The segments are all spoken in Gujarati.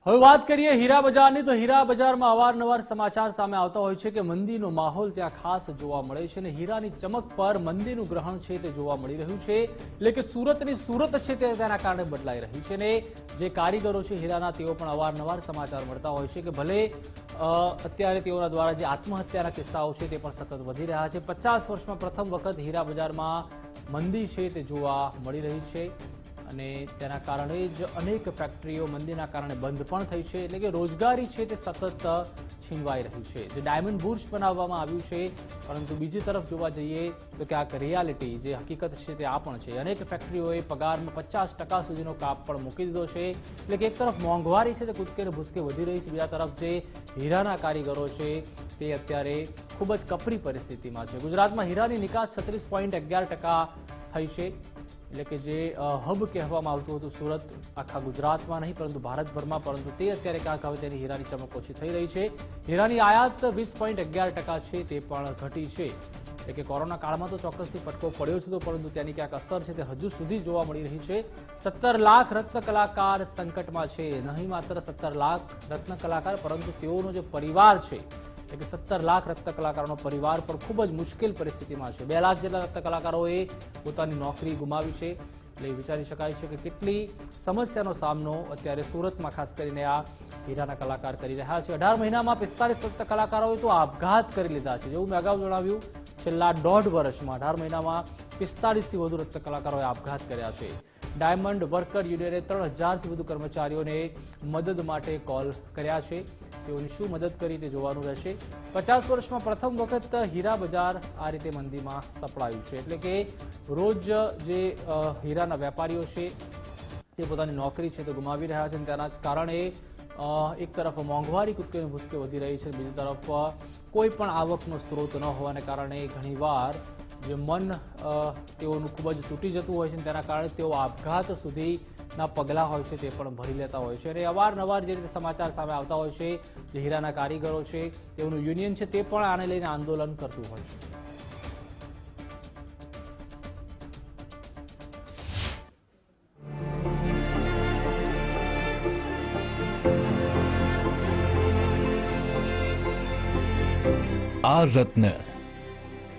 હવે વાત કરીએ હીરા બજારની તો હીરા બજારમાં અવારનવાર સમાચાર સામે આવતા હોય છે કે મંદીનો માહોલ ત્યાં ખાસ જોવા મળે છે અને હીરાની ચમક પર મંદીનું ગ્રહણ છે તે જોવા મળી રહ્યું છે એટલે કે સુરતની સુરત છે તે તેના કારણે બદલાઈ રહી છે અને જે કારીગરો છે હીરાના તેઓ પણ અવારનવાર સમાચાર મળતા હોય છે કે ભલે અત્યારે તેઓના દ્વારા જે આત્મહત્યાના કિસ્સાઓ છે તે પણ સતત વધી રહ્યા છે 50 વર્ષમાં પ્રથમ વખત હીરા બજારમાં મંદી છે તે જોવા મળી રહી છે અને તેના કારણે જ અનેક ફેક્ટરીઓ મંદીના કારણે બંધ પણ થઈ છે એટલે કે રોજગારી છે તે સતત છીનવાઈ રહી છે જે ડાયમંડ બુર્જ બનાવવામાં આવ્યું છે પરંતુ બીજી તરફ જોવા જઈએ તો ક્યાંક રિયાલિટી જે હકીકત છે તે આ પણ છે અનેક ફેક્ટરીઓએ પગારમાં 50% સુધીનો કાપ પણ મૂકી દીધો છે એટલે કે એક તરફ મોંઘવારી છે તે કૂદકે ને ભૂસકે વધી રહી છે બીજા તરફ જે હીરાના કારીગરો છે તે અત્યારે ખૂબ જ કપરી પરિસ્થિતિમાં છે ગુજરાતમાં હીરાની નિકાસ 36.11% થઈ છે એટલે કે જે હબ કહેવામાં આવતું હતું સુરત આખા ગુજરાતમાં નહીં પરંતુ ભારતભરમાં પરંતુ તે અત્યારે ક્યાંક હવે તેની હીરાની ચમક ઓછી થઈ રહી છે હીરાની આયાત 20.11% છે તે પણ ઘટી છે એટલે કે કોરોના કાળમાં તો ચોક્કસથી ફટકો પડ્યો છે પરંતુ તેની ક્યાંક અસર છે તે હજુ સુધી જોવા મળી રહી છે 17 લાખ રત્ન કલાકાર સંકટમાં છે નહીં માત્ર 17 લાખ રત્ન કલાકાર પરંતુ તેઓનો જે પરિવાર છે એટલે કે 17 લાખ રત્ન કલાકારોનો પરિવાર પણ ખૂબ જ મુશ્કેલ પરિસ્થિતિમાં છે 2 લાખ જેટલા રત્ન કલાકારોએ પોતાની નોકરી ગુમાવી છે એટલે વિચારી શકાય છે કે કેટલી સમસ્યાનો સામનો અત્યારે સુરતમાં ખાસ કરીને આ હીરાના કલાકાર કરી રહ્યા છે 18 મહિનામાં 45 રત્ન કલાકારોએ તો આપઘાત કરી લીધા છે જેવું મેં અગાઉ જણાવ્યું છેલ્લા 1.5 વર્ષમાં 18 મહિનામાં 45થી વધુ રત્ન કલાકારોએ આપઘાત કર્યા છે ડાયમંડ વર્કર યુનિયને 3000થી વધુ કર્મચારીઓને મદદ માટે કોલ કર્યા છે તેઓની શું મદદ કરી તે જોવાનું રહેશે 50 વર્ષમાં પ્રથમ વખત હીરા બજાર આ રીતે મંદીમાં સપડાયું છે એટલે કે રોજ જે હીરાના વેપારીઓ છે તે પોતાની નોકરી છે તે ગુમાવી રહ્યા છે અને તેના જ કારણે એક તરફ મોંઘવારી કૂદકે ને ભૂસકે વધી રહી છે બીજી તરફ કોઈ પણ આવકનો સ્ત્રોત ન હોવાને કારણે ઘણીવાર જે મન તેઓનું ખૂબ જ તૂટી જતું હોય છે તેના કારણે તેઓ આપઘાત સુધીના પગલાં હોય છે તે પણ ભરી લેતા હોય છે અને અવારનવાર જે રીતે સમાચાર સામે આવતા હોય છે જે હીરાના કારીગરો છે તેઓનું યુનિયન છે તે પણ આને લઈને આંદોલન કરતું હોય છે આ રત્ન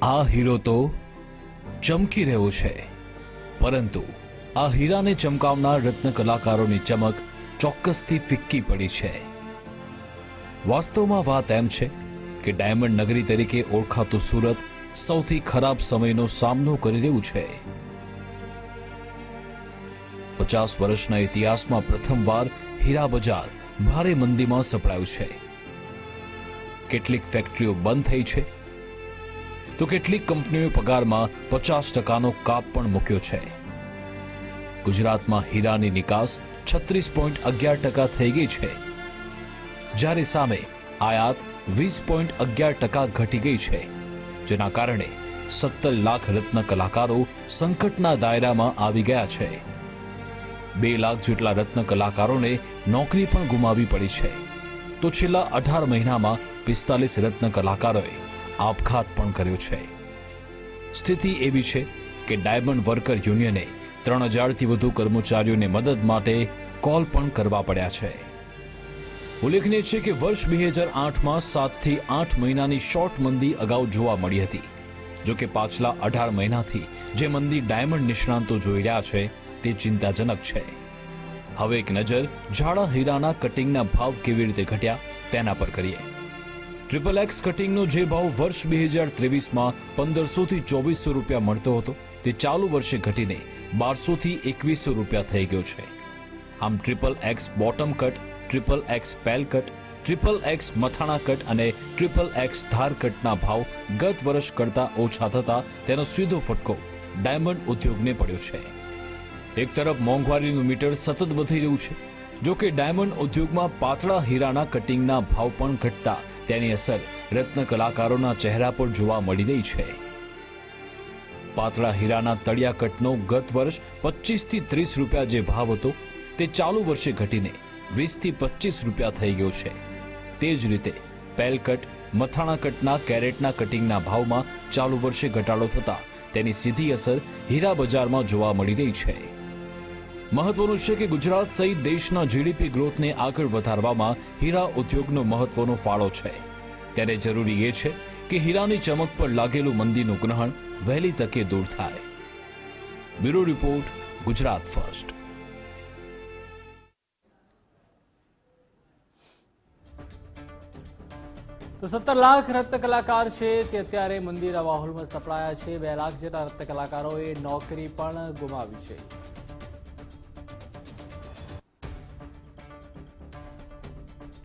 આ હીરો તો ચમકી રહ્યો છે પરંતુ આ હીરાને ચમકાવનાર રત્ન કલાકારોની ચમક ચોક્કસથી ફિક્કી પડી છે વાસ્તવમાં વાત એમ છે કે ડાયમંડ નગરી તરીકે ઓળખાતું સુરત સૌથી ખરાબ સમયનો સામનો કરી રહ્યું છે 50 વર્ષના ઇતિહાસમાં પ્રથમવાર હીરા બજાર ભારે મંદીમાં સપડાયું છે કેટલીક ફેક્ટરીઓ બંધ થઈ છે તો કેટલીક કંપનીઓએ પગારમાં 50%નો કાપ પણ મૂક્યો છે ગુજરાતમાં હીરાની નિકાસ 36.11% થઈ ગઈ છે જ્યારે સામે આયાત 20.11% ઘટી ગઈ છે જેના કારણે 17 લાખ રત્ન કલાકારો સંકટના દાયરામાં આવી ગયા છે 2 લાખ જેટલા રત્ન કલાકારોને નોકરી પણ ગુમાવવી પડી છે તો છેલ્લા 18 મહિનામાં 45 રત્ન કલાકારોએ આપઘાત પણ કર્યો છે સ્થિતિ એવી છે કે ડાયમંડ વર્કર યુનિયને 3000થી વધુ કર્મચારીઓને મદદ માટે કોલ પણ કરવા પડ્યા છે ઉલ્લેખનીય છે કે વર્ષ 2008માં 7 થી 8 મહિનાની શોર્ટ મંદી અગાઉ જોવા મળી હતી જો કે પાછલા 18 મહિનાથી જે મંદી ડાયમંડ નિષ્ણાંતો જોઈ રહ્યા છે તે ચિંતાજનક છે હવે એક નજર જાડા હીરાના કટિંગના ભાવ કેવી રીતે ઘટ્યા તેના પર કરીએ XXX કટિંગનો જે ભાવ વર્ષ 2023માં 1500 થી 2400 રૂપિયા મળતો હતો તે ચાલુ વર્ષે ઘટીને 1200 થી 2100 રૂપિયા થઈ ગયો છે આમ XXX બોટમ કટ XXX પેલ કટ XXX મથાણા કટ અને XXX ધાર કટના ભાવ ગત વર્ષ કરતા ઓછા થતા તેનો સીધો ફટકો ડાયમંડ ઉદ્યોગને પડ્યો છે એક તરફ મોંઘવારીનું મીટર સતત વધી રહ્યું છે જો કે ડાયમંડ ઉદ્યોગમાં પાતળા હીરાના કટિંગના ભાવ પણ ઘટતા તેની અસર રત્ન કલાકારોના ચહેરા પર જોવા મળી રહી છે પાતળા હીરાના તળિયા કટનો ગત વર્ષ 25 થી 30 રૂપિયા જે ભાવ હતો તે ચાલુ વર્ષે ઘટીને 20 થી 25 રૂપિયા થઈ ગયો છે તે જ રીતે પેલ કટ મથાણા કટના કેરેટના કટિંગના ભાવમાં ચાલુ વર્ષે ઘટાડો થતા તેની સીધી અસર હીરા બજારમાં જોવા મળી રહી છે મહત્વનું છે કે ગુજરાત સહિત દેશના જીડીપી ગ્રોથને આગળ વધારવામાં હીરા ઉદ્યોગનો મહત્વનો ફાળો છે. ત્યારે જરૂરી એ છે કે હીરાની ચમક પર લાગેલું મંદીનું ગ્રહણ વહેલી તકે દૂર થાય. Bureau report, Gujarat first. તો 17 લાખ રત્ન કલાકાર છે તે અત્યારે મંદીના માહોલમાં સપડાયા છે. 2 લાખ જેટલા રત્ન કલાકારોએ નોકરી પણ ગુમાવી છે.